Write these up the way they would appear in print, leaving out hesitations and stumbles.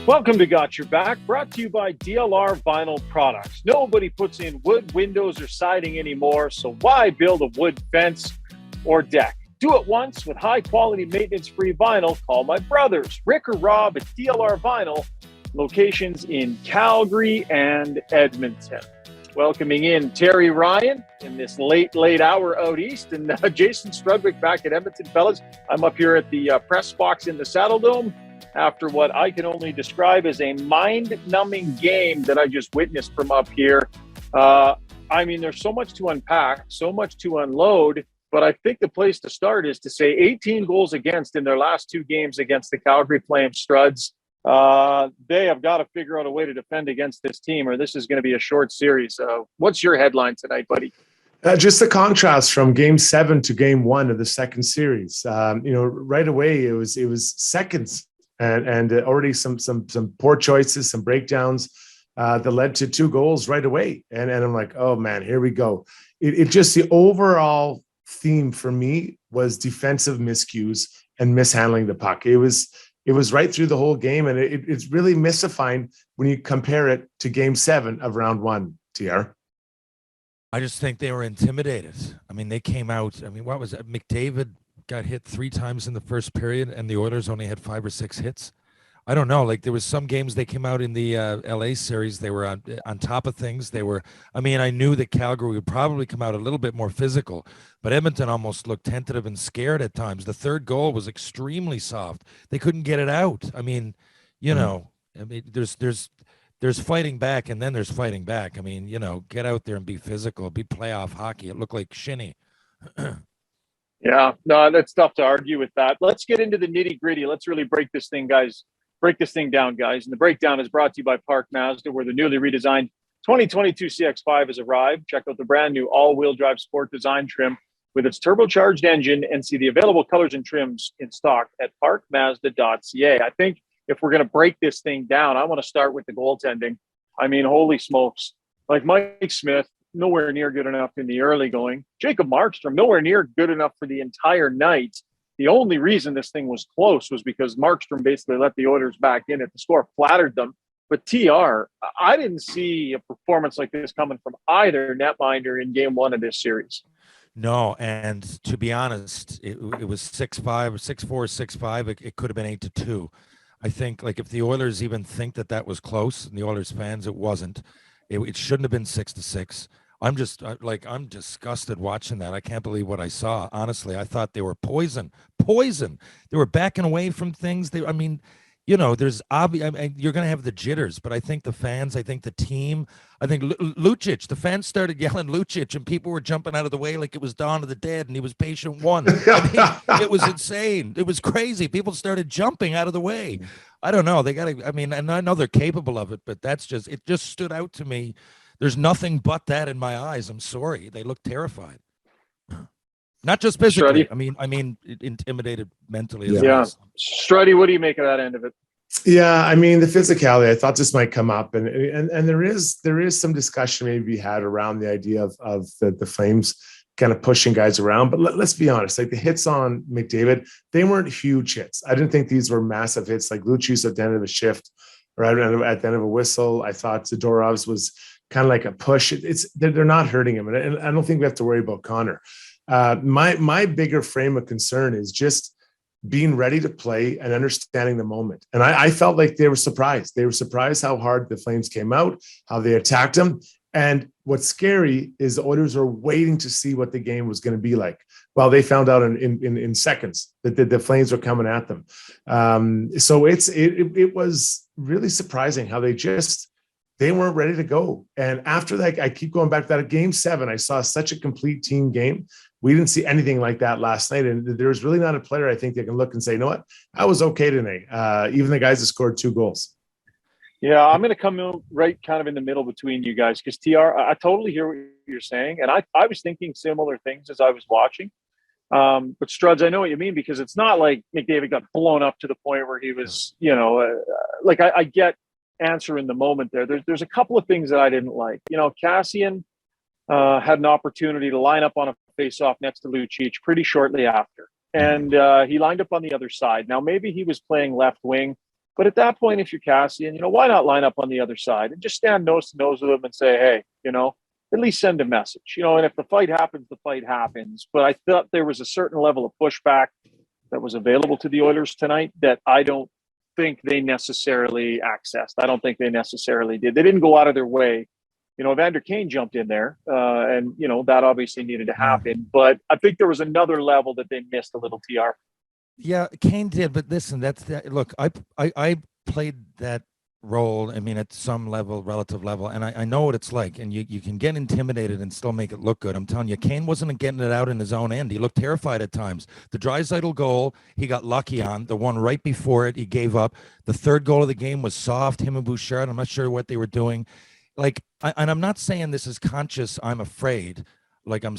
Welcome to Got Your Back, brought to you by DLR Vinyl Products. Nobody puts in wood windows or siding anymore, so why build a wood fence or deck? Do it once with high-quality, maintenance-free vinyl. Call my brothers, Rick or Rob at DLR Vinyl, locations in Calgary and Edmonton. Welcoming in Terry Ryan in this late hour out east, and Jason Strudwick back at Edmonton, fellas. I'm up here at the press box in the Saddle Dome after what I can only describe as a mind-numbing game that I just witnessed from up here. There's so much to unpack, so much to unload, but I think the place to start is to say 18 goals against in their last two games against the Calgary Flames Strudds. They have got to figure out a way to defend against this team, or this is going to be a short series. What's your headline tonight, buddy? Just the contrast from Game 7 to Game 1 of the second series. Right away it was seconds. And already some poor choices, some breakdowns that led to two goals right away. And I'm like, oh man, here we go. It just, the overall theme for me was defensive miscues and mishandling the puck. It was right through the whole game, and it's really mystifying when you compare it to Game 7 of Round 1, TR. I just think they were intimidated. I mean, they came out. What was it? McDavid got hit 3 times in the first period, and the Oilers only had 5 or 6 hits. I don't know. Like, there was some games they came out in the LA series. They were on top of things. I knew that Calgary would probably come out a little bit more physical, but Edmonton almost looked tentative and scared at times. The third goal was extremely soft. They couldn't get it out. There's fighting back, and then there's fighting back. Get out there and be physical, be playoff hockey. It looked like shinny. Yeah, no, that's tough to argue with that. Let's get into the nitty gritty. Let's really break this thing down, guys. And the breakdown is brought to you by Park Mazda, where the newly redesigned 2022 CX-5 has arrived. Check out the brand new all-wheel drive sport design trim with its turbocharged engine and see the available colors and trims in stock at parkmazda.ca. I think if we're going to break this thing down, I want to start with the goaltending. Holy smokes. Like Mike Smith, nowhere near good enough in the early going. Jacob Markstrom, nowhere near good enough for the entire night. The only reason this thing was close was because Markstrom basically let the Oilers back in at the score, flattered them. But TR, I didn't see a performance like this coming from either netminder in Game 1 of this series. No, and to be honest, it was 6-5, 6-4, 6-5. It could have been 8-2. I think, like, if the Oilers even think that was close, and the Oilers fans, it wasn't. It shouldn't have been 6-6. I'm disgusted watching that. I can't believe what I saw. Honestly, I thought they were poison. They were backing away from things. There's obvious. You're going to have the jitters, but I think the fans, I think the team, I think Lucic, the fans started yelling Lucic, and people were jumping out of the way like it was Dawn of the Dead, and he was patient one. It was insane. It was crazy. People started jumping out of the way. I don't know. They got to. And I know they're capable of it, but it just stood out to me. There's nothing but that in my eyes. I'm sorry. They look terrified. Not just physically. Struddy. Intimidated mentally. Yeah. Struddy, what do you make of that end of it? Yeah, the physicality, I thought this might come up, and there is some discussion maybe we had around the idea of the Flames kind of pushing guys around. But let's be honest, like the hits on McDavid, they weren't huge hits. I didn't think these were massive hits like Lucic at the end of a shift or at the end of a whistle. I thought Zadorov's was kind of like a push. They're not hurting him, and I don't think we have to worry about Connor. My bigger frame of concern is just being ready to play and understanding the moment. And I felt like they were surprised. They were surprised how hard the Flames came out, how they attacked them. And what's scary is the Oilers are waiting to see what the game was going to be like. Well, they found out in seconds that the Flames were coming at them. So it was really surprising how they weren't ready to go. And after that, I keep going back to that at Game 7. I saw such a complete team game. We didn't see anything like that last night. And there's really not a player, I think, that can look and say, you know what, I was okay tonight. Even the guys that scored 2 goals. Yeah, I'm going to come in right kind of in the middle between you guys because, TR, I totally hear what you're saying. And I was thinking similar things as I was watching. But Strudds, I know what you mean because it's not like McDavid got blown up to the point where he was, I get answer in the moment there. There's a couple of things that I didn't like. Cassian had an opportunity to line up on a face-off next to Lucic pretty shortly after. And he lined up on the other side. Now, maybe he was playing left wing. But at that point, if you're Cassian, why not line up on the other side and just stand nose to nose with them and say, hey, at least send a message, and if the fight happens, the fight happens. But I thought there was a certain level of pushback that was available to the Oilers tonight that I don't think they necessarily accessed. I don't think they necessarily did. They didn't go out of their way. Evander Kane jumped in there, and that obviously needed to happen. But I think there was another level that they missed a little. TR. Yeah, Kane did, but listen, look, I played that role. I mean, at some level, relative level, and I know what it's like. And you can get intimidated and still make it look good. I'm telling you, Kane wasn't getting it out in his own end. He looked terrified at times. The Draisaitl goal, he got lucky on. The one right before it, he gave up. The third goal of the game was soft. Him and Bouchard, I'm not sure what they were doing. And I'm not saying this is conscious. I'm afraid, like I'm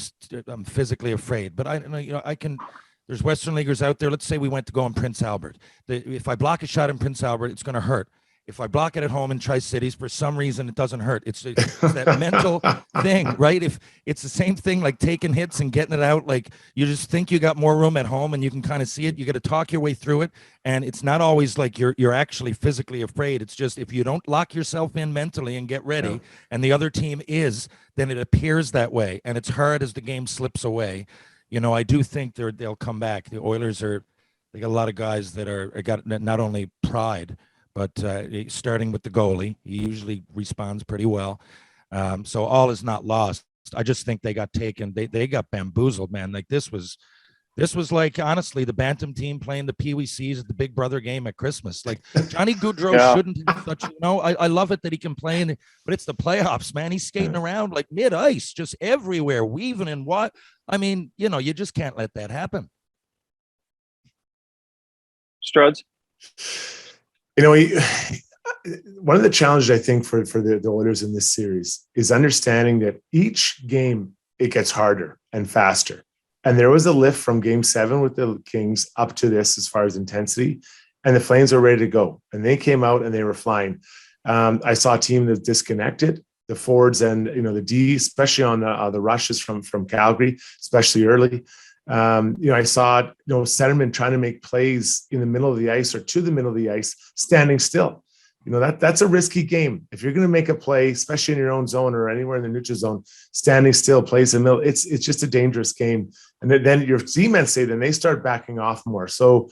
physically afraid, but I can. There's Western Leaguers out there. Let's say we went to go in Prince Albert. If I block a shot in Prince Albert, it's going to hurt. If I block it at home in Tri-Cities, for some reason, it doesn't hurt. It's that mental thing, right? If it's the same thing, like taking hits and getting it out, like you just think you got more room at home and you can kind of see it. You got to talk your way through it. And it's not always like you're actually physically afraid. It's just, if you don't lock yourself in mentally and get ready, and the other team is, then it appears that way. And it's hard as the game slips away. I do think they'll come back. The Oilers they got a lot of guys that got not only pride, but starting with the goalie, he usually responds pretty well. So all is not lost. I just think they got taken. They got bamboozled, man. Like this was like, honestly, the Bantam team playing the Pee Wee C's at the Big Brother game at Christmas. Like Johnny Gaudreau shouldn't have such. I love it that he can play but it's the playoffs, man. He's skating around like mid-ice, just everywhere, weaving and what. I mean, you just can't let that happen. Strudds. One of the challenges I think for the Oilers in this series is understanding that each game it gets harder and faster. And there was a lift from Game 7 with the Kings up to this as far as intensity, and the Flames were ready to go. And they came out and they were flying. I saw a team that disconnected. The forwards and the D, especially on the rushes from Calgary, especially early. I saw centermen trying to make plays in the middle of the ice or to the middle of the ice, standing still. That's a risky game. If you're going to make a play, especially in your own zone or anywhere in the neutral zone, standing still, plays in the middle, it's just a dangerous game. And then your Z-men say, then they start backing off more. So,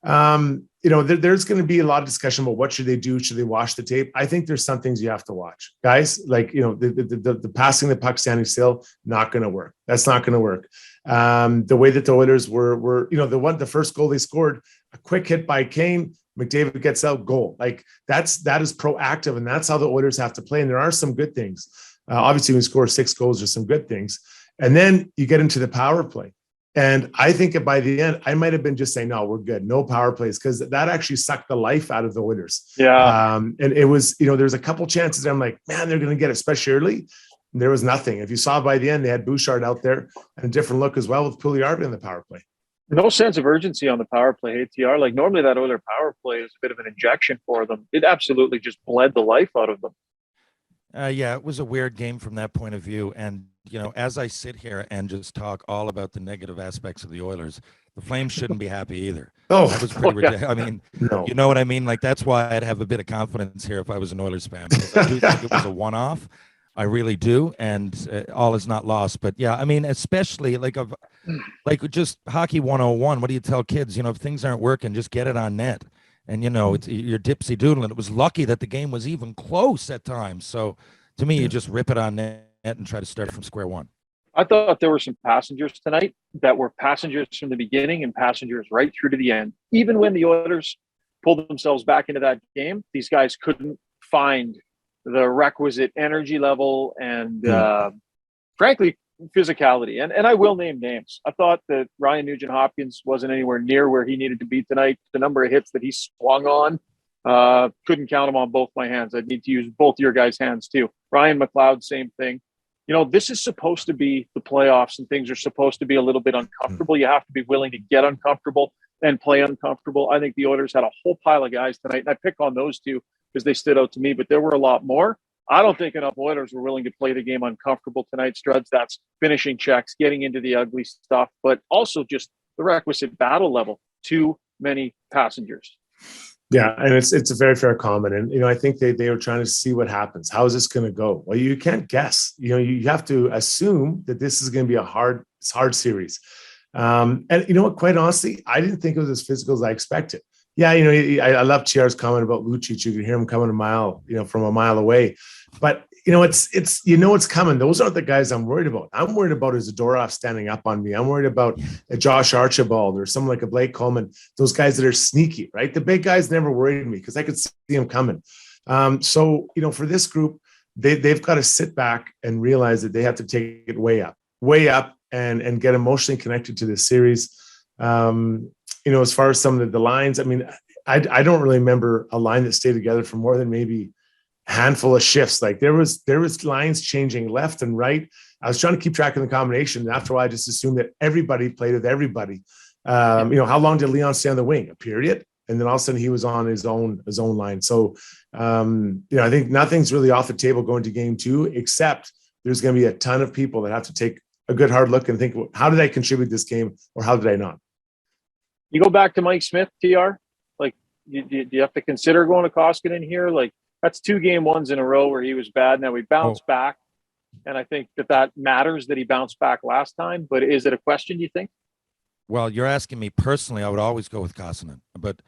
there's going to be a lot of discussion about what should they do? Should they watch the tape? I think there's some things you have to watch, guys. Like, the passing the puck standing still, not going to work. That's not going to work. The way that the Oilers were, the first goal they scored, a quick hit by Kane, McDavid gets out, goal. Like that is proactive, and that's how the Oilers have to play. And there are some good things. Obviously, when you score 6 goals, there's some good things. And then you get into the power play. And I think that by the end, I might have been just saying, no, we're good. No power plays, because that actually sucked the life out of the Oilers. Yeah. And it was, there's a couple chances that I'm like, man, they're going to get it, especially early. And there was nothing. If you saw by the end, they had Bouchard out there and a different look as well with Puljujärvi in the power play. No sense of urgency on the power play, ATR. Like normally that Oiler power play is a bit of an injection for them. It absolutely just bled the life out of them. Yeah, it was a weird game from that point of view. And, as I sit here and just talk all about the negative aspects of the Oilers, the Flames shouldn't be happy either. Oh, that was pretty ridiculous. Yeah. I mean, no. You know what I mean? Like, that's why I'd have a bit of confidence here if I was an Oilers fan. Because I do think it was a one-off. I really do. And all is not lost. But, yeah, I mean, especially like just hockey 101. What do you tell kids? If things aren't working, just get it on net. And, you're dipsy doodling. It was lucky that the game was even close at times. So, to me, you just rip it on net and try to start from square one. I thought there were some passengers tonight that were passengers from the beginning and passengers right through to the end. Even when the Oilers pulled themselves back into that game, these guys couldn't find the requisite energy level and, frankly, physicality. And I will name names. I thought that Ryan Nugent-Hopkins wasn't anywhere near where he needed to be tonight. The number of hits that he swung on, couldn't count them on both my hands. I'd need to use both your guys' hands too. Ryan McLeod, same thing. This is supposed to be the playoffs and things are supposed to be a little bit uncomfortable. You have to be willing to get uncomfortable and play uncomfortable. I think the Oilers had a whole pile of guys tonight, and I pick on those two because they stood out to me, but there were a lot more. I don't think enough Oilers were willing to play the game uncomfortable tonight, Strudds. That's finishing checks, getting into the ugly stuff, but also just the requisite battle level. Too many passengers. Yeah, and it's a very fair comment, and I think they were trying to see what happens. How is this going to go? Well, you can't guess. You have to assume that this is going to be a hard series. And you know what? Quite honestly, I didn't think it was as physical as I expected. Yeah, I love TR's comment about Lucic. You can hear him coming a mile, from a mile away. But it's coming. Those aren't the guys I'm worried about. I'm worried about is Zadorov standing up on me. I'm worried about a Josh Archibald or someone like a Blake Coleman. Those guys that are sneaky, right? The big guys never worried me because I could see them coming. So for this group, they've got to sit back and realize that they have to take it way up, and get emotionally connected to this series. As far as some of the lines, I mean, I don't really remember a line that stayed together for more than maybe a handful of shifts. Like there was lines changing left and right. I was trying to keep track of the combination, and after a while, I just assumed that everybody played with everybody. How long did Leon stay on the wing? A period, and then all of a sudden he was on his own line. So, I think nothing's really off the table going to game 2, except there's going to be a ton of people that have to take a good hard look and think, how did I contribute this game, or how did I not? You go back to Mike Smith, TR. Like, do you have to consider going to Koskinen here? Like, that's 2 game 1s in a row where he was bad. Now he bounced back, and I think that matters that he bounced back last time. But is it a question, you think? Well, you're asking me personally. I would always go with Koskinen, but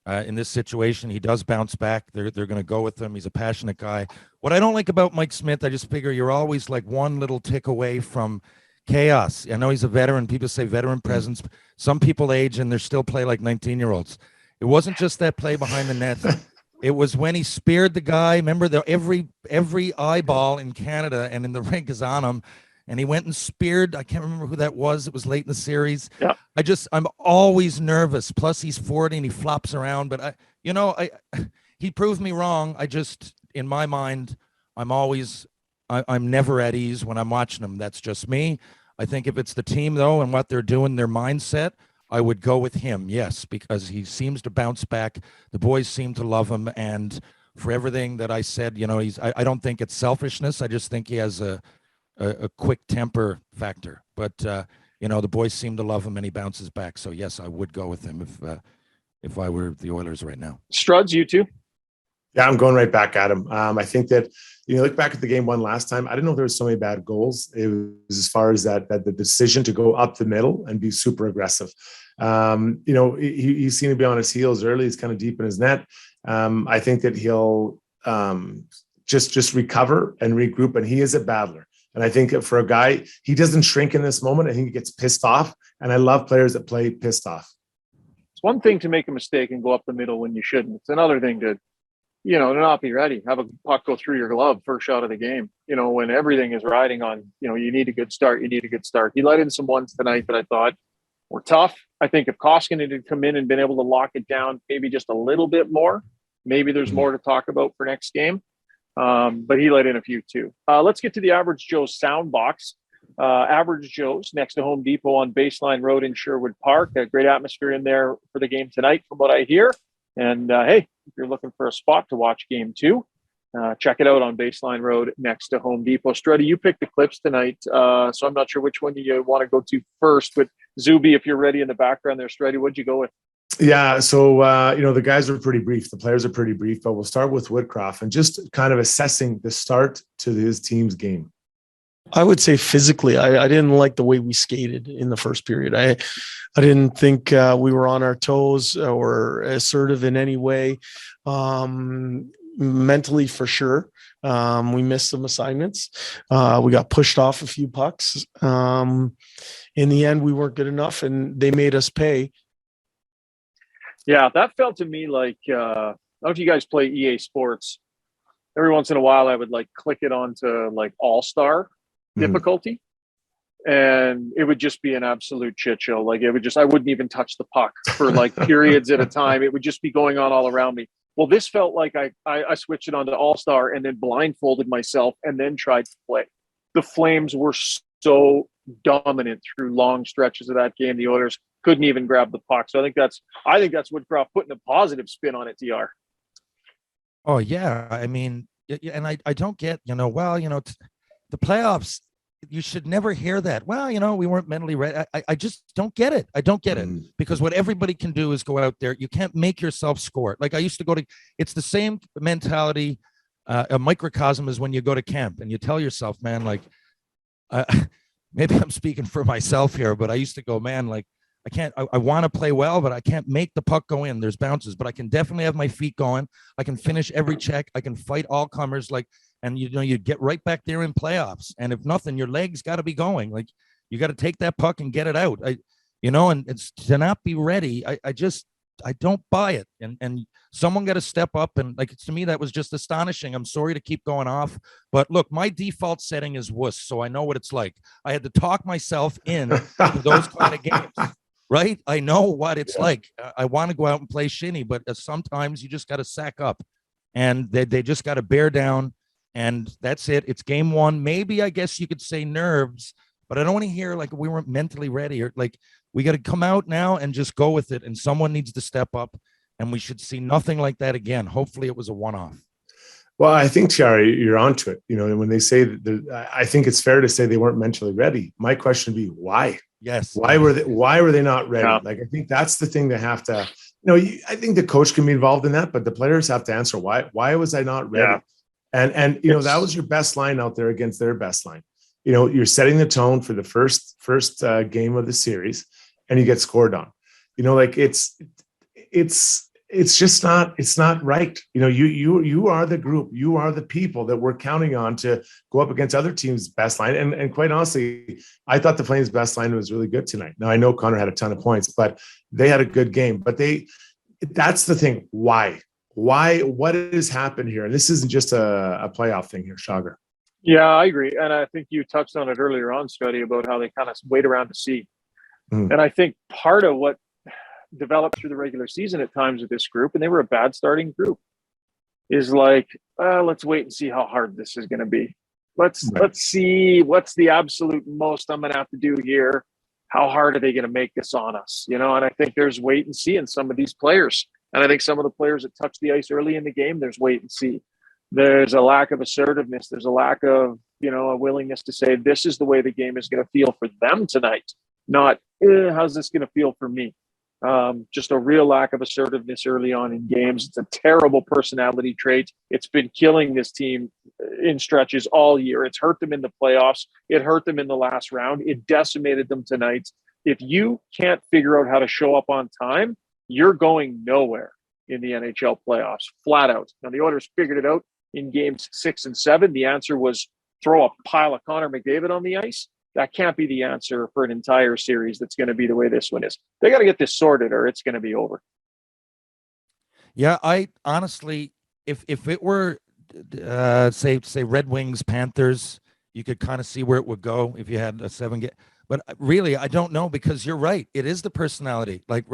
in this situation, he does bounce back. They're going to go with him. He's a passionate guy. What I don't like about Mike Smith, I just figure you're always like one little tick away from chaos. I know he's a veteran. People say veteran presence. Some people age and they're still play like 19-year-olds. It wasn't just that play behind the net. It was when he speared the guy. Remember, every eyeball in Canada and in the rink is on him, and he went and speared. I can't remember who that was. It was late in the series. Yeah. I'm always nervous. Plus, he's 40 and he flops around. But he proved me wrong. In my mind, I'm never at ease when I'm watching him. That's just me. I think if it's the team, though, and what they're doing, their mindset, I would go with him, yes, because he seems to bounce back. The boys seem to love him. And for everything that I said, I don't think it's selfishness. I just think he has a quick temper factor. But, the boys seem to love him and he bounces back. So, yes, I would go with him if I were the Oilers right now. Strudds, you too? Yeah, I'm going right back at him. I think that, look back at the game 1 last time. I didn't know there was so many bad goals. It was as far as that the decision to go up the middle and be super aggressive. He seemed to be on his heels early. He's kind of deep in his net. I think that he'll just recover and regroup, and he is a battler. And I think for a guy, he doesn't shrink in this moment. I think he gets pissed off, and I love players that play pissed off. It's one thing to make a mistake and go up the middle when you shouldn't. It's another thing to to not be ready, have a puck go through your glove first shot of the game, when everything is riding on, you need a good start. He let in some ones tonight that I thought were tough. I think if Koskinen had come in and been able to lock it down maybe just a little bit more, maybe there's more to talk about for next game. But he let in a few too. Let's get to the Average Joe's sound box. Average Joe's next to Home Depot on Baseline Road in Sherwood Park. A great atmosphere in there for the game tonight from what I hear. And hey, if you're looking for a spot to watch game 2, check it out on Baseline Road next to Home Depot. Struddy, you picked the clips tonight, so I'm not sure which one you want to go to first. But Zuby, if you're ready in the background there, Struddy, what'd you go with? Yeah, so the guys are pretty brief. The players are pretty brief, but we'll start with Woodcroft and just kind of assessing the start to his team's game. I would say physically, I didn't like the way we skated in the first period. I didn't think we were on our toes or assertive in any way. Mentally, for sure, we missed some assignments. We got pushed off a few pucks. In the end, we weren't good enough, and they made us pay. Yeah, that felt to me like I don't know if you guys play EA Sports. Every once in a while, I would click it onto All-Star difficulty, and it would just be an absolute shit show. I wouldn't even touch the puck for periods at a time. It would just be going on all around me. Well, this felt like I switched it onto All-Star and then blindfolded myself and then tried to play. The Flames were so dominant through long stretches of that game. The Oilers couldn't even grab the puck. So I think that's Woodcroft putting a positive spin on it, TR. Oh yeah. I mean, and I don't get, the playoffs, you should never hear that. Well, we weren't mentally ready. I just don't get it. I don't get it, because what everybody can do is go out there. You can't make yourself score. Like I used to go to, it's the same mentality, a microcosm as when you go to camp and you tell yourself, man, like, maybe I'm speaking for myself here, but I used to go, man, like, I want to play well, but I can't make the puck go in. There's bounces, but I can definitely have my feet going. I can finish every check. I can fight all comers. Like, and you get right back there in playoffs. And if nothing, your legs got to be going. Like, you got to take that puck and get it out. And it's to not be ready. I don't buy it. And someone got to step up. And like, to me, that was just astonishing. I'm sorry to keep going off, but look, my default setting is wuss. So I know what it's like. I had to talk myself in to those kind of games. Right? I know what it's like. I want to go out and play shinny, but sometimes you just got to sack up, and they just got to bear down, and that's it. It's game one. Maybe, I guess you could say nerves, but I don't want to hear like we weren't mentally ready, or like we got to come out now and just go with it, and someone needs to step up, and we should see nothing like that again. Hopefully it was a one-off. Well, I think, Tiari, you're onto it. When they say that, I think it's fair to say they weren't mentally ready. My question would be, why? Yes. Why were they not ready? Yeah. Like, I think that's the thing they have to, I think the coach can be involved in that, but the players have to answer why was I not ready? Yeah. And that was your best line out there against their best line. You're setting the tone for the first game of the series, and you get scored on. It's just not, it's not right. You are the group, you are the people that we're counting on to go up against other teams' best line. And quite honestly, I thought the Flames' best line was really good tonight. Now I know Connor had a ton of points, but they had a good game. But that's the thing. Why? What has happened here? And this isn't just a playoff thing here, Shaugher. Yeah, I agree. And I think you touched on it earlier on, Scotty, about how they kind of wait around to see. And I think part of what developed through the regular season at times with this group, and they were a bad starting group, is like, let's wait and see how hard this is going to be. Let's see what's the absolute most I'm going to have to do here. How hard are they going to make this on us? And I think there's wait and see in some of these players. And I think some of the players that touch the ice early in the game, there's wait and see. There's a lack of assertiveness. There's a lack of, a willingness to say, this is the way the game is going to feel for them tonight. Not, how's this going to feel for me? Just a real lack of assertiveness early on in games. It's a terrible personality trait. It's been killing this team in stretches all year. It's hurt them in the playoffs. It hurt them in the last round. It decimated them tonight. If you can't figure out how to show up on time, you're going nowhere in the NHL playoffs, flat out. Now, the Oilers figured it out in games 6 and 7. The answer was throw a pile of Connor McDavid on the ice. That can't be the answer for an entire series that's going to be the way this one is. They got to get this sorted or it's going to be over. Yeah, I honestly, if it were, say Red Wings, Panthers, you could kind of see where it would go if you had a 7-game. But really, I don't know, because you're right. It is the personality. Like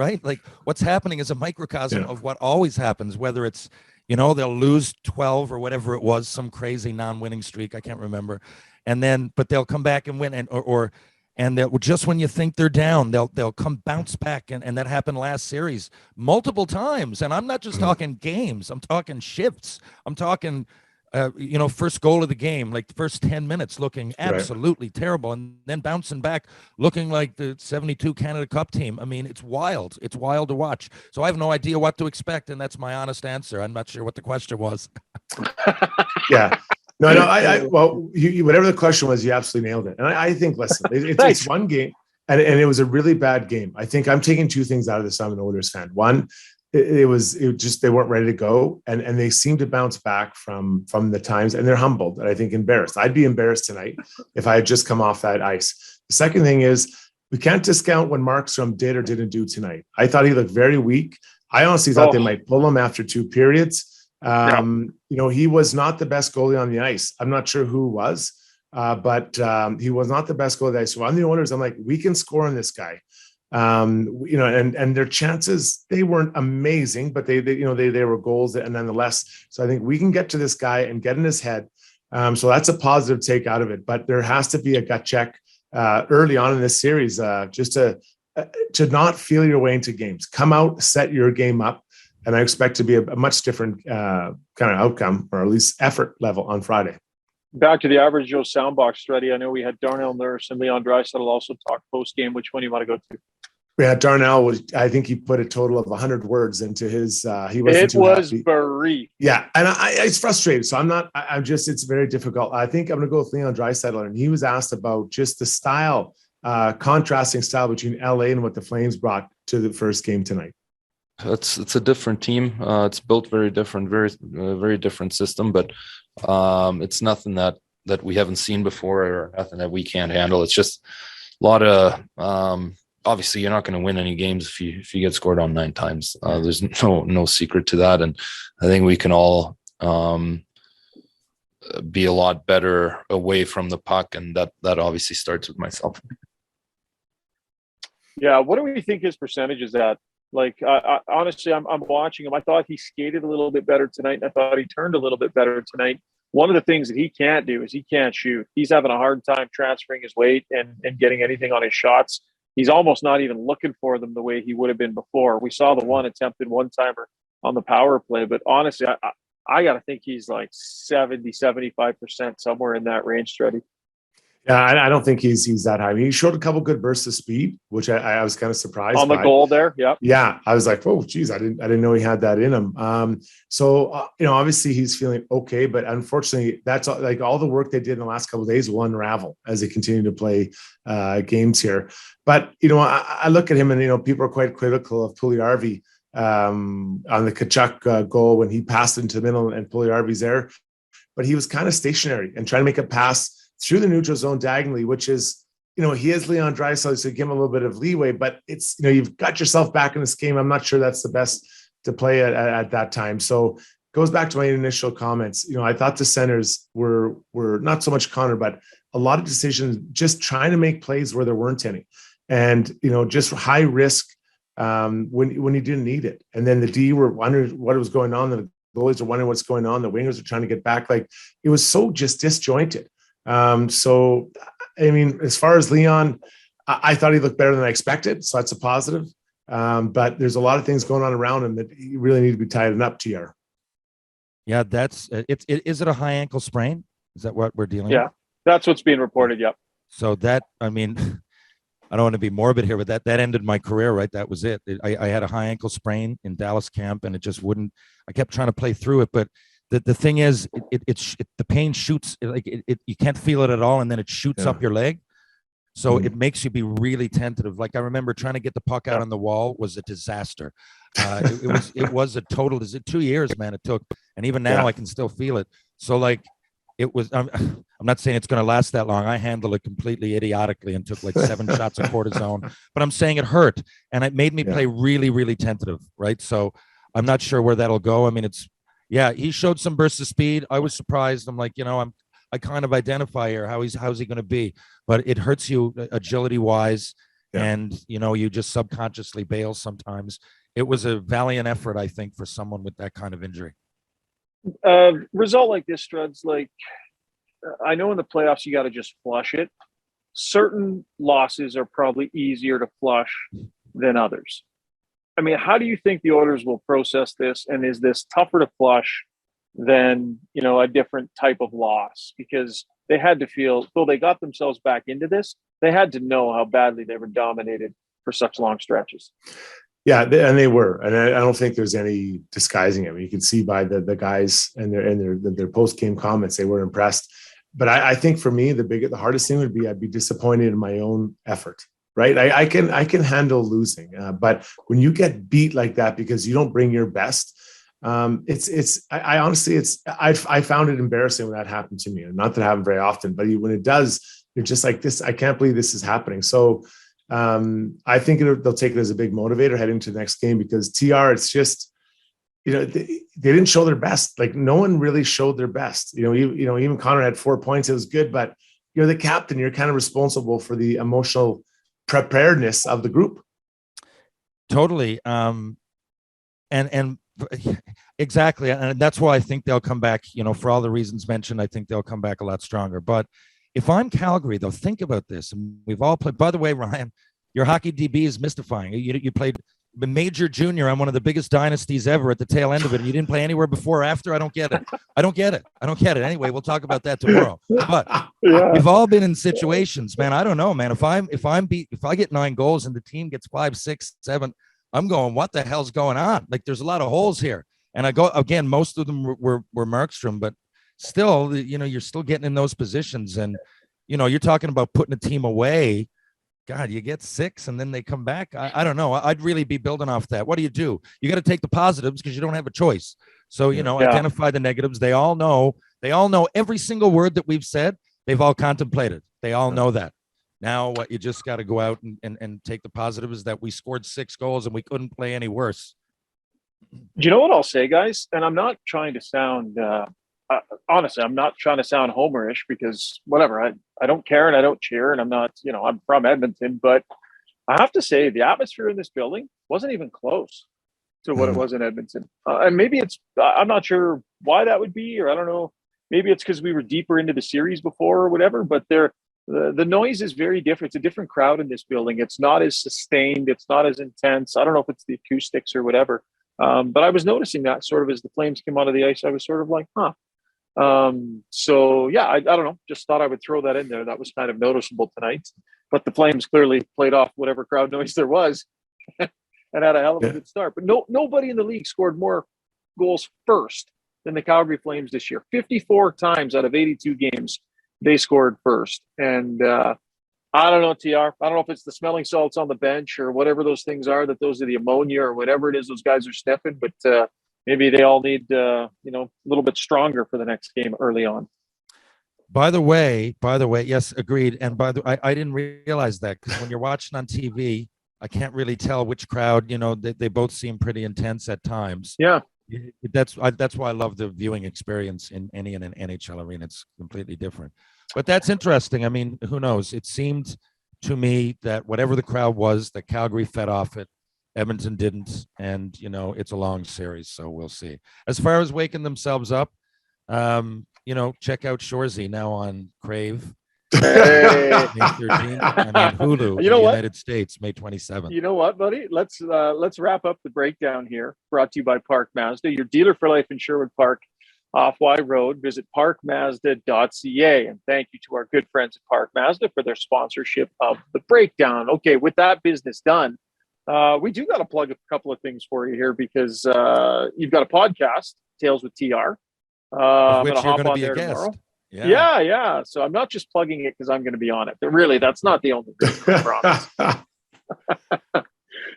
what's happening is a microcosm of what always happens, whether it's, they'll lose 12 or whatever it was, some crazy non-winning streak. I can't remember. But they'll come back and win, and they'll, just when you think they're down, they'll come bounce back, and that happened last series multiple times. And I'm not just talking games; I'm talking shifts. I'm talking, first goal of the game, like the first 10 minutes, looking absolutely terrible, and then bouncing back, looking like the '72 Canada Cup team. I mean, it's wild. It's wild to watch. So I have no idea what to expect, and that's my honest answer. I'm not sure what the question was. Yeah. No, whatever the question was, you absolutely nailed it. And I think, listen, it's one game, and it was a really bad game. I think I'm taking two things out of this. I'm an Oilers fan. One, it just they weren't ready to go, and they seem to bounce back from the times, and they're humbled and I think embarrassed. I'd be embarrassed tonight if I had just come off that ice. The second thing is, we can't discount what Markstrom did or didn't do tonight. I thought he looked very weak. I honestly thought they might pull him after 2 periods. He was not the best goalie on the ice. I'm not sure who was, but he was not the best goalie on the ice. So on the Oilers, I'm like, we can score on this guy. And their chances, they weren't amazing, but they were goals, and nonetheless. So I think we can get to this guy and get in his head. So that's a positive take out of it. But there has to be a gut check early on in this series, just to not feel your way into games. Come out, set your game up. And I expect to be a much different kind of outcome, or at least effort level on Friday. Back to the average Joe soundbox study. I know we had Darnell Nurse and Leon Draisaitl also talk post game. Which one do you want to go to? Yeah, Darnell I think he put a total of 100 words into his. He wasn't It too was happy. brief. Yeah, and it's frustrating. So I'm just. It's very difficult. I think I'm going to go with Leon Draisaitl, and he was asked about just the style, contrasting style between LA and what the Flames brought to the first game tonight. It's a different team. It's built very different, very different system, but it's nothing that we haven't seen before or nothing that we can't handle. It's just a lot of obviously you're not going to win any games if you get scored on 9 times. There's no secret to that, and I think we can all be a lot better away from the puck, and that obviously starts with myself. Yeah, what do we think his percentage is at? Like, honestly, I'm watching him. I thought he skated a little bit better tonight, and I thought he turned a little bit better tonight. One of the things that he can't do is he can't shoot. He's having a hard time transferring his weight and getting anything on his shots. He's almost not even looking for them the way he would have been before. We saw the one attempted one-timer on the power play, but honestly, I got to think he's like 70, 75% somewhere in that range, Struddy. Yeah, I don't think he's that high. I mean, he showed a couple good bursts of speed, which I was kind of surprised on the by. goal there. Yep. Yeah, I was like, oh, geez, I didn't know he had that in him. So obviously he's feeling okay, but unfortunately, that's like all the work they did in the last couple of days will unravel as they continue to play games here. But I look at him, and people are quite critical of Puljujarvi on the Tkachuk goal when he passed into the middle and Puljujarvi's there, but he was kind of stationary and trying to make a pass through the neutral zone diagonally, which is, he is Leon Draisaitl, so give him a little bit of leeway, but it's, you've got yourself back in this game. I'm not sure that's the best to play at that time. So goes back to my initial comments. I thought the centers were not so much Connor, but a lot of decisions just trying to make plays where there weren't any. And, just high risk when you didn't need it. And then the D were wondering what was going on. The goalies are wondering what's going on. The wingers are trying to get back. Like, it was so just disjointed. So, I mean, as far as Leon, I thought he looked better than I expected. So that's a positive. But there's a lot of things going on around him that you really need to be tightened up, TR. Yeah, that's it. Is it a high ankle sprain? Is that what we're dealing with? Yeah, that's what's being reported. Yep. So that, I mean, I don't want to be morbid here, but that ended my career, right? That was it. I had a high ankle sprain in Dallas camp, and it just wouldn't. I kept trying to play through it, but the thing is, the pain shoots, you can't feel it at all, and then it shoots up your leg. So it makes you be really tentative. Like, I remember trying to get the puck out on the wall was a disaster. It was a total. 2 years, man, it took, and even now I can still feel it. So like, it was. I'm not saying it's going to last that long. I handled it completely idiotically and took like 7 shots of cortisone. But I'm saying it hurt, and it made me play really, really tentative. Right. So I'm not sure where that'll go. I mean, yeah, he showed some bursts of speed. I was surprised. I'm like, I kind of identify here. How's he going to be? But it hurts you agility wise, and you just subconsciously bail sometimes. It was a valiant effort, I think, for someone with that kind of injury. Result like this, Strudds, like, I know in the playoffs you got to just flush it. Certain losses are probably easier to flush than others. I mean, how do you think the Oilers will process this? And is this tougher to flush than, a different type of loss? Because they had to feel, though they got themselves back into this, they had to know how badly they were dominated for such long stretches. Yeah, and they were. And I don't think there's any disguising it. I mean, you can see by the guys and their post-game comments, they were impressed. But I think for me, the hardest thing would be I'd be disappointed in my own effort. Right. I can handle losing. But when you get beat like that because you don't bring your best, I honestly, I found it embarrassing when that happened to me. And not that it happened very often, but when it does, you're just like this. I can't believe this is happening. So I think they'll take it as a big motivator heading to the next game, because TR, it's just, they didn't show their best. Like, no one really showed their best. Even Connor had 4 points. It was good, but you're the captain. You're kind of responsible for the emotional preparedness of the group. Totally. And exactly. And that's why I think they'll come back, for all the reasons mentioned. I think they'll come back a lot stronger. But if I'm Calgary, though, think about this. And we've all played, by the way, Ryan, your hockey DB is mystifying. You played major junior on one of the biggest dynasties ever at the tail end of it. And you didn't play anywhere before or after. I don't get it. I don't get it. Anyway, we'll talk about that tomorrow. But we've all been in situations, man. I don't know, man. If I get 9 goals and the team gets 5, 6, 7, I'm going, what the hell's going on? Like, there's a lot of holes here. And I go again, most of them were Markstrom, but still, you're still getting in those positions. And, you're talking about putting a team away. God, you get 6 and then they come back. I don't know. I'd really be building off that. What do? You got to take the positives because you don't have a choice. So, identify the negatives. They all know every single word that we've said. They've all contemplated. They all know that. Now, what you just got to go out and take the positives that we scored 6 goals and we couldn't play any worse. Do you know what I'll say, guys? And I'm not trying to sound, honestly, I'm not trying to sound homerish because whatever, I don't care and I don't cheer and I'm not, I'm from Edmonton, but I have to say the atmosphere in this building wasn't even close to what it was in Edmonton. And maybe I'm not sure why that would be, or I don't know, maybe it's because we were deeper into the series before or whatever, but the noise is very different. It's a different crowd in this building. It's not as sustained. It's not as intense. I don't know if it's the acoustics or whatever. But I was noticing that sort of as the Flames came onto the ice, I was sort of like, huh. So yeah, I don't know. Just thought I would throw that in there. That was kind of noticeable tonight. But the Flames clearly played off whatever crowd noise there was and had a hell of a good start. But nobody in the league scored more goals first than the Calgary Flames this year. 54 times out of 82 games, they scored first. And I don't know, TR. I don't know if it's the smelling salts on the bench or whatever those things are, that those are the ammonia or whatever it is those guys are sniffing. But maybe they all need, a little bit stronger for the next game early on. By the way, yes, agreed. And I didn't realize that because when you're watching on TV, I can't really tell which crowd, they both seem pretty intense at times. Yeah. That's why I love the viewing experience in an NHL arena. It's completely different. But that's interesting. I mean, who knows? It seemed to me that whatever the crowd was, that Calgary fed off it. Edmonton didn't. And, it's a long series, so we'll see. As far as waking themselves up, check out Shoresy now on Crave. Hey. May 13th, and on Hulu in the United States, May 27th. You know what, buddy? Let's wrap up the breakdown here. Brought to you by Park Mazda, your dealer for life in Sherwood Park, off Y Road. Visit parkmazda.ca. And thank you to our good friends at Park Mazda for their sponsorship of the breakdown. Okay, with that business done, we do got to plug a couple of things for you here because you've got a podcast, Tales with TR. I'm going to hop on there tomorrow. Yeah. So I'm not just plugging it because I'm going to be on it. But really, that's not the only reason, I promise.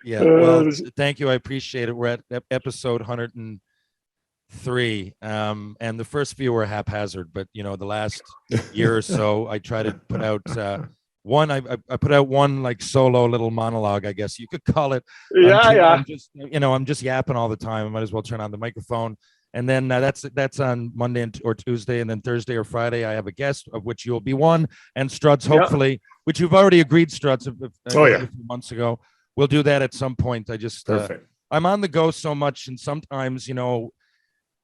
Yeah. Well, thank you. I appreciate it. We're at episode 103. And the first few were haphazard, but the last year or so, I try to put out one. I put out one like solo little monologue, I guess you could call it. I'm just, I'm just yapping all the time. I might as well turn on the microphone. And then that's on Monday or Tuesday, and then Thursday or Friday I have a guest, of which you'll be one, and Strudds, hopefully, which you've already agreed, Strudds, a few months ago. We'll do that at some point. I just I'm on the go so much, and sometimes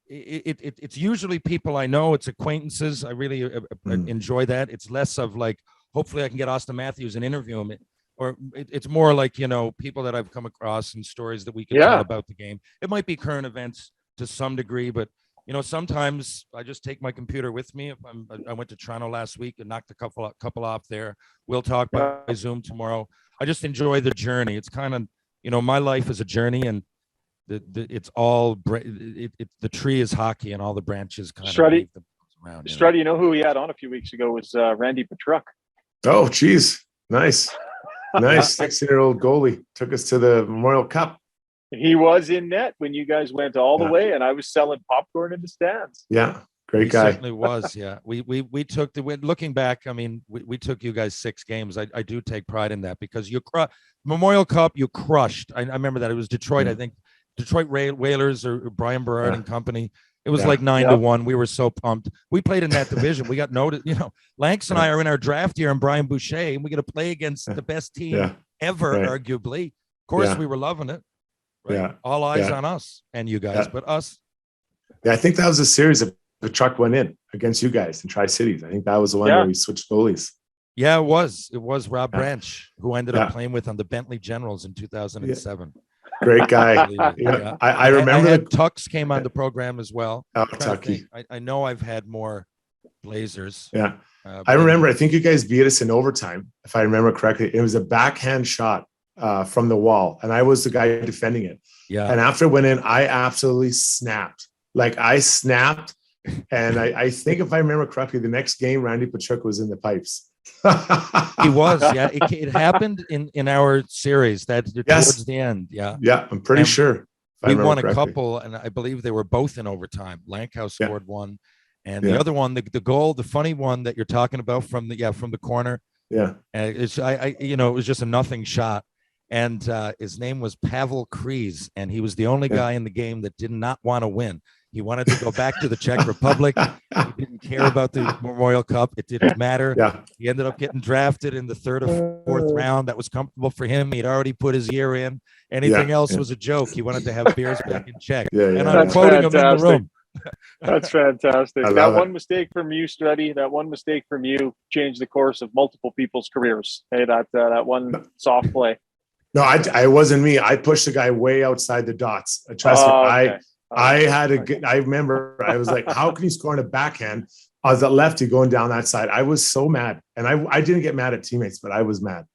it's usually people I know, it's acquaintances. I really enjoy that. It's less of like, hopefully I can get Austin Matthews and interview him, or it's more like people that I've come across and stories that we can tell about the game. It might be current events to some degree, but sometimes I just take my computer with me. If I went to Toronto last week and knocked a couple off there. We'll talk by Zoom tomorrow. I just enjoy the journey. It's kind of my life is a journey, and it's all the tree is hockey, and all the branches kind of around. Struddy, who we had on a few weeks ago was Randy Petruk. Oh, geez, nice. 16-year-old goalie took us to the Memorial Cup. He was in net when you guys went all the way, and I was selling popcorn in the stands. Yeah, great guy. He certainly was. Yeah, we took looking back. I mean, we took you guys 6 games. I do take pride in that because Memorial Cup you crushed. I remember that it was Detroit. I think Detroit Whalers or Brian Berard and company. It was like 9-1. We were so pumped. We played in that division. We got noted. Lanx and I are in our draft year, and Brian Boucher, and we got to play against the best team ever, arguably. Of course, we were loving it. Right? Yeah. All eyes on us and you guys, but us. Yeah, I think that was a series of the truck went in against you guys in Tri-Cities. I think that was the one where we switched goalies. Yeah, it was. It was Rob Branch, who I ended up playing with on the Bentley Generals in 2007. Great guy. Yeah. I remember had Tux came on the program as well. Tucky. I know I've had more Blazers. Yeah. I remember, I think you guys beat us in overtime, if I remember correctly. It was a backhand shot from the wall, and I was the guy defending it. Yeah. And after it went in, I absolutely snapped. Like I snapped. And I think if I remember correctly, the next game, Randy Pachuk was in the pipes. He was, yeah. It happened in our series towards the end. Yeah. Yeah, I'm pretty sure. We won a couple, and I believe they were both in overtime. Langhouse scored one. And the other one, the goal, the funny one that you're talking about from the corner. Yeah. It was just a nothing shot. And his name was Pavel Kriz, and he was the only guy in the game that did not want to win. He wanted to go back to the Czech Republic. He didn't care about the Memorial Cup. It didn't matter. Yeah. He ended up getting drafted in the third or fourth round. That was comfortable for him. He'd already put his year in. Anything else was a joke. He wanted to have beers back in Czech. And I'm quoting him in the room. That's fantastic. That one mistake from you, Struddy, that one mistake from you changed the course of multiple people's careers. Hey, that one soft play. No, I wasn't me. I pushed the guy way outside the dots. Trust me. Okay. I remember I was like, how can you score on a backhand? I was a lefty going down that side. I was so mad. And I didn't get mad at teammates, but I was mad.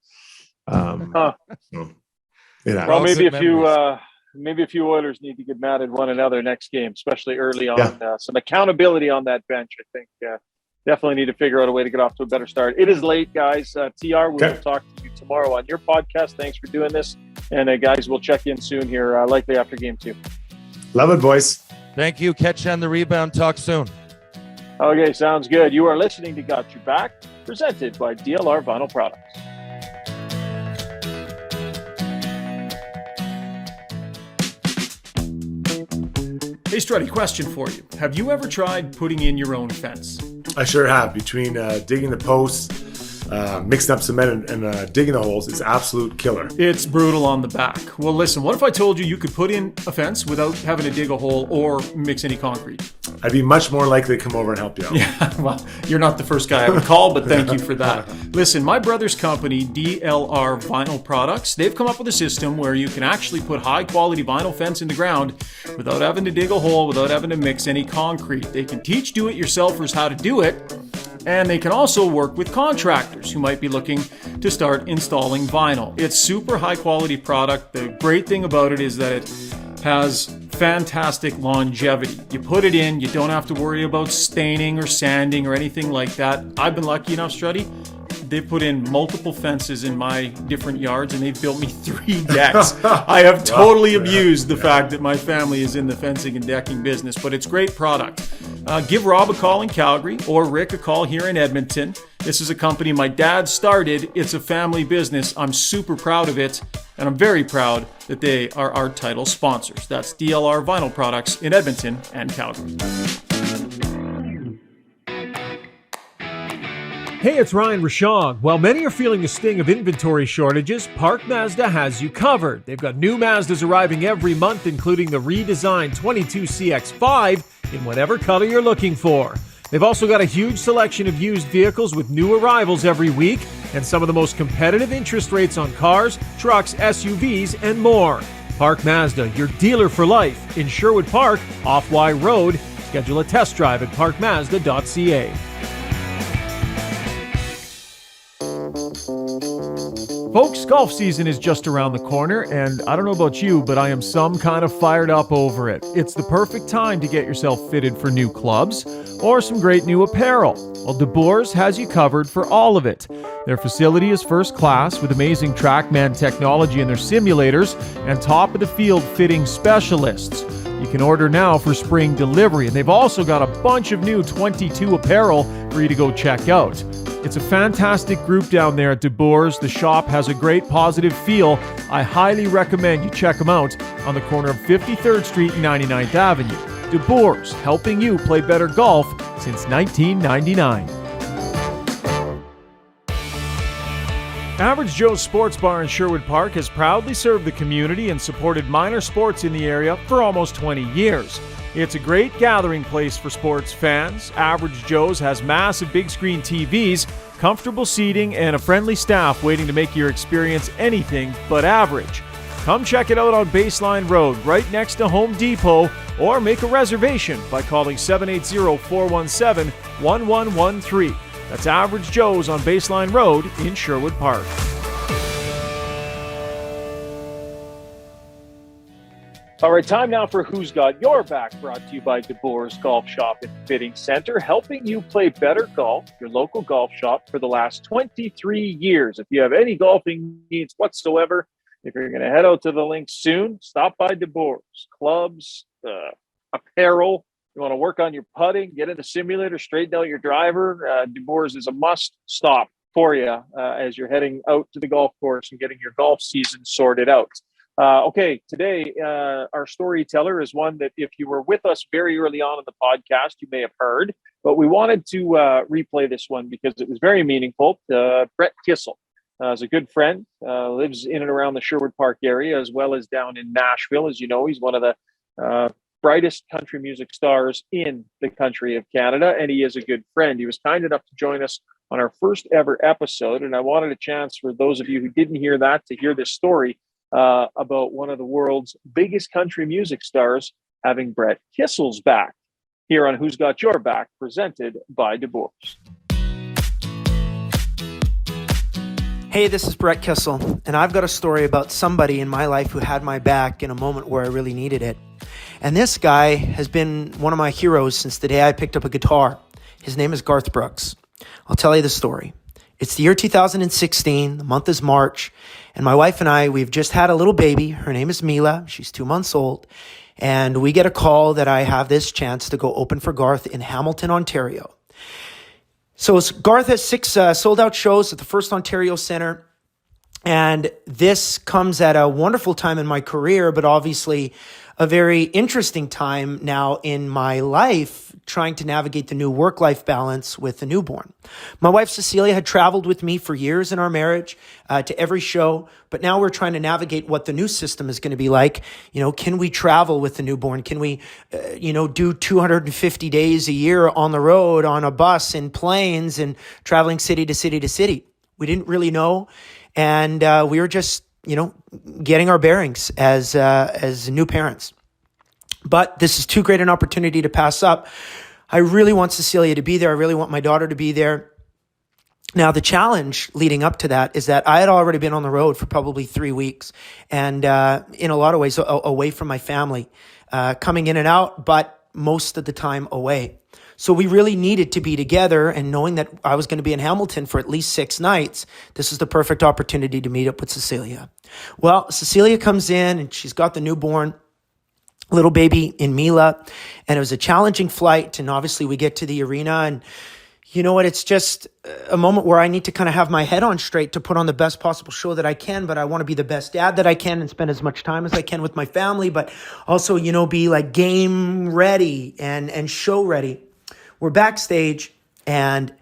Well, maybe a few Oilers need to get mad at one another next game, especially early on. Some accountability on that bench, I think. Definitely need to figure out a way to get off to a better start. It is late, guys. TR, we will talk to you tomorrow on your podcast. Thanks for doing this. And guys, we'll check in soon here, likely after game 2. Love it, boys. Thank you. Catch you on the rebound. Talk soon. Okay, sounds good. You are listening to Got Your Back, presented by DLR Vinyl Products. Hey, Struddy, question for you. Have you ever tried putting in your own fence? I sure have. Between digging the posts, mixing up cement and digging the holes, it's absolute killer. It's brutal on the back. Well, listen, what if I told you you could put in a fence without having to dig a hole or mix any concrete? I'd be much more likely to come over and help you out. Yeah, well, you're not the first guy I would call, but thank you for that. Listen, my brother's company, DLR Vinyl Products, they've come up with a system where you can actually put high-quality vinyl fence in the ground without having to dig a hole, without having to mix any concrete. They can teach do-it-yourselfers how to do it, and they can also work with contractors who might be looking to start installing vinyl. It's super high-quality product. The great thing about it is that it has fantastic longevity. You put it in, you don't have to worry about staining or sanding or anything like that. I've been lucky enough, Struddy. They've put in multiple fences in my different yards, and they've built me 3 decks. I have totally abused the fact that my family is in the fencing and decking business, but it's great product. Give Rob a call in Calgary or Rick a call here in Edmonton. This is a company my dad started. It's a family business. I'm super proud of it, and I'm very proud that they are our title sponsors. That's DLR Vinyl Products in Edmonton and Calgary. Hey, it's Ryan Rishaug. While many are feeling the sting of inventory shortages, Park Mazda has you covered. They've got new Mazdas arriving every month, including the redesigned 22CX-5 in whatever color you're looking for. They've also got a huge selection of used vehicles with new arrivals every week and some of the most competitive interest rates on cars, trucks, SUVs, and more. Park Mazda, your dealer for life in Sherwood Park, off Y Road. Schedule a test drive at parkmazda.ca. Folks, golf season is just around the corner, and I don't know about you, but I am some kind of fired up over it. It's the perfect time to get yourself fitted for new clubs or some great new apparel. Well, DeBoers has you covered for all of it. Their facility is first class with amazing TrackMan technology in their simulators and top-of-the-field fitting specialists. You can order now for spring delivery, and they've also got a bunch of new 22 apparel for you to go check out. It's a fantastic group down there at DeBoers. The shop has a great positive feel. I highly recommend you check them out on the corner of 53rd Street and 99th Avenue. DeBoers, helping you play better golf since 1999. Average Joe's Sports Bar in Sherwood Park has proudly served the community and supported minor sports in the area for almost 20 years. It's a great gathering place for sports fans. Average Joe's has massive big screen TVs, comfortable seating, and a friendly staff waiting to make your experience anything but average. Come check it out on Baseline Road, right next to Home Depot, or make a reservation by calling 780-417-1113. That's Average Joe's on Baseline Road in Sherwood Park. All right, time now for Who's Got Your Back, brought to you by DeBoer's Golf Shop and Fitting Center, helping you play better golf, your local golf shop for the last 23 years. If you have any golfing needs whatsoever, if you're going to head out to the links soon, stop by DeBoer's. Clubs, apparel. You want to work on your putting, get in the simulator, straighten out your driver. DeBoer's is a must stop for you as you're heading out to the golf course and getting your golf season sorted out. Okay, today our storyteller is one that if you were with us very early on in the podcast, you may have heard, but we wanted to replay this one because it was very meaningful. Brett Kissel is a good friend, lives in and around the Sherwood Park area, as well as down in Nashville. As you know, he's one of the brightest country music stars in the country of Canada, and he is a good friend. He was kind enough to join us on our first ever episode, and I wanted a chance for those of you who didn't hear that to hear this story about one of the world's biggest country music stars having Brett Kissel's back, here on Who's Got Your Back, presented by DeBoer's. Hey, this is Brett Kissel, and I've got a story about somebody in my life who had my back in a moment where I really needed it. And this guy has been one of my heroes since the day I picked up a guitar. His name is Garth Brooks. I'll tell you the story. It's the year 2016, the month is March, and my wife and I, we've just had a little baby. Her name is Mila. She's 2 months old, and we get a call that I have this chance to go open for Garth in Hamilton, Ontario. So Garth has 6 sold-out shows at the First Ontario Centre, and this comes at a wonderful time in my career, but obviously a very interesting time now in my life, trying to navigate the new work-life balance with a newborn. My wife, Cecilia, had traveled with me for years in our marriage to every show, but now we're trying to navigate what the new system is going to be like. You know, can we travel with the newborn? Can we, do 250 days a year on the road, on a bus, in planes, and traveling city to city to city? We didn't really know, and we were just, getting our bearings as new parents. But this is too great an opportunity to pass up. I really want Cecilia to be there. I really want my daughter to be there. Now, the challenge leading up to that is that I had already been on the road for probably 3 weeks, and in a lot of ways away from my family, coming in and out, but most of the time away. So we really needed to be together, and knowing that I was going to be in Hamilton for at least 6 nights, this is the perfect opportunity to meet up with Cecilia. Well, Cecilia comes in, and she's got the newborn little baby in Mila, and it was a challenging flight, and obviously we get to the arena, and you know what, it's just a moment where I need to kind of have my head on straight to put on the best possible show that I can, but I want to be the best dad that I can and spend as much time as I can with my family, but also, be like game ready and show ready. We're backstage and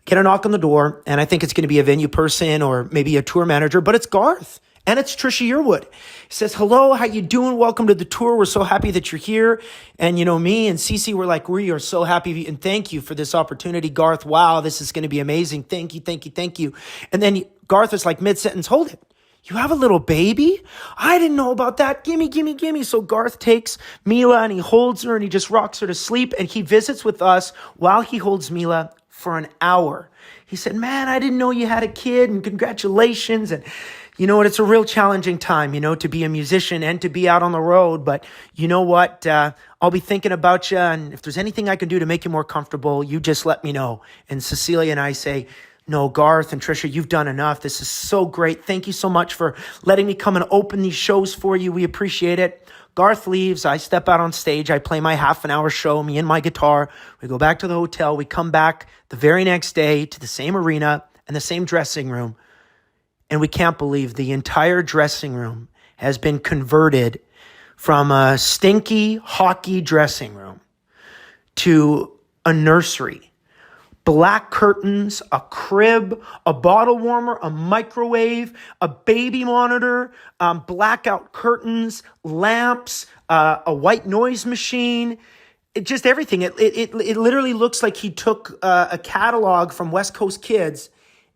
get a knock on the door, and I think it's going to be a venue person or maybe a tour manager, but it's Garth. And it's Trisha Yearwood. He says, hello, how you doing? Welcome to the tour. We're so happy that you're here. And, me and Cece were like, we are so happy and thank you for this opportunity, Garth. Wow, this is going to be amazing. Thank you, thank you, thank you. And then Garth is like mid-sentence, hold it. You have a little baby? I didn't know about that. Gimme. So Garth takes Mila and he holds her and he just rocks her to sleep. And he visits with us while he holds Mila for an hour. He said, man, I didn't know you had a kid, and congratulations. And you know what? It's a real challenging time, to be a musician and to be out on the road. But you know what? I'll be thinking about you. And if there's anything I can do to make you more comfortable, you just let me know. And Cecilia and I say, no, Garth and Trisha, you've done enough. This is so great. Thank you so much for letting me come and open these shows for you. We appreciate it. Garth leaves. I step out on stage. I play my half-an-hour show, me and my guitar. We go back to the hotel. We come back the very next day to the same arena and the same dressing room. And we can't believe the entire dressing room has been converted from a stinky hockey dressing room to a nursery. Black curtains, a crib, a bottle warmer, a microwave, a baby monitor, blackout curtains, lamps, a white noise machine. Just everything. It literally looks like he took a catalog from West Coast Kids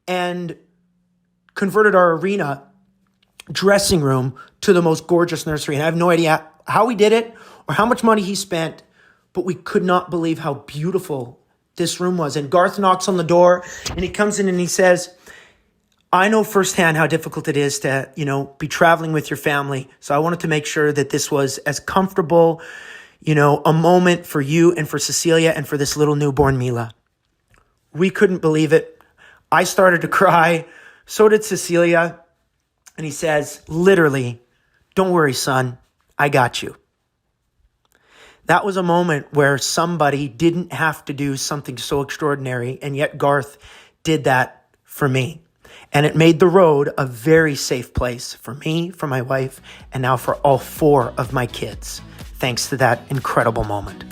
and converted our arena dressing room to the most gorgeous nursery. And I have no idea how he did it or how much money he spent, but we could not believe how beautiful this room was. And Garth knocks on the door and he comes in and he says, I know firsthand how difficult it is to, be traveling with your family. So I wanted to make sure that this was as comfortable, a moment for you and for Cecilia and for this little newborn Mila. We couldn't believe it. I started to cry. So did Cecilia. And he says, literally, don't worry, son, I got you. That was a moment where somebody didn't have to do something so extraordinary, and yet Garth did that for me. And it made the road a very safe place for me, for my wife, and now for all 4 of my kids, thanks to that incredible moment.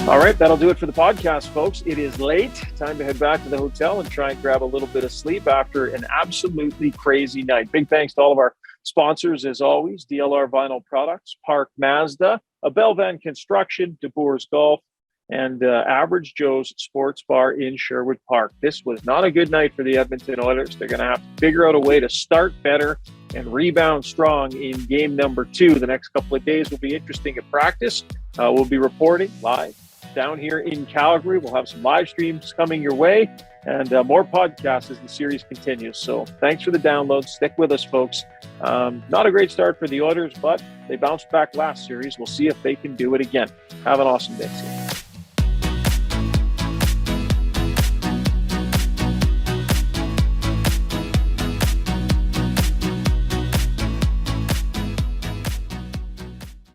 All right, that'll do it for the podcast, folks. It is late. Time to head back to the hotel and try and grab a little bit of sleep after an absolutely crazy night. Big thanks to all of our sponsors, as always: DLR Vinyl Products, Park Mazda, Abel Van Construction, DeBoer's Golf, and Average Joe's Sports Bar in Sherwood Park. This was not a good night for the Edmonton Oilers. They're going to have to figure out a way to start better and rebound strong in game number 2. The next couple of days will be interesting at practice. We'll be reporting live down here in Calgary. We'll have some live streams coming your way and more podcasts as the series continues. So thanks for the download. Stick with us, folks. Not a great start for the Oilers, but they bounced back last series. We'll see if they can do it again. Have an awesome day.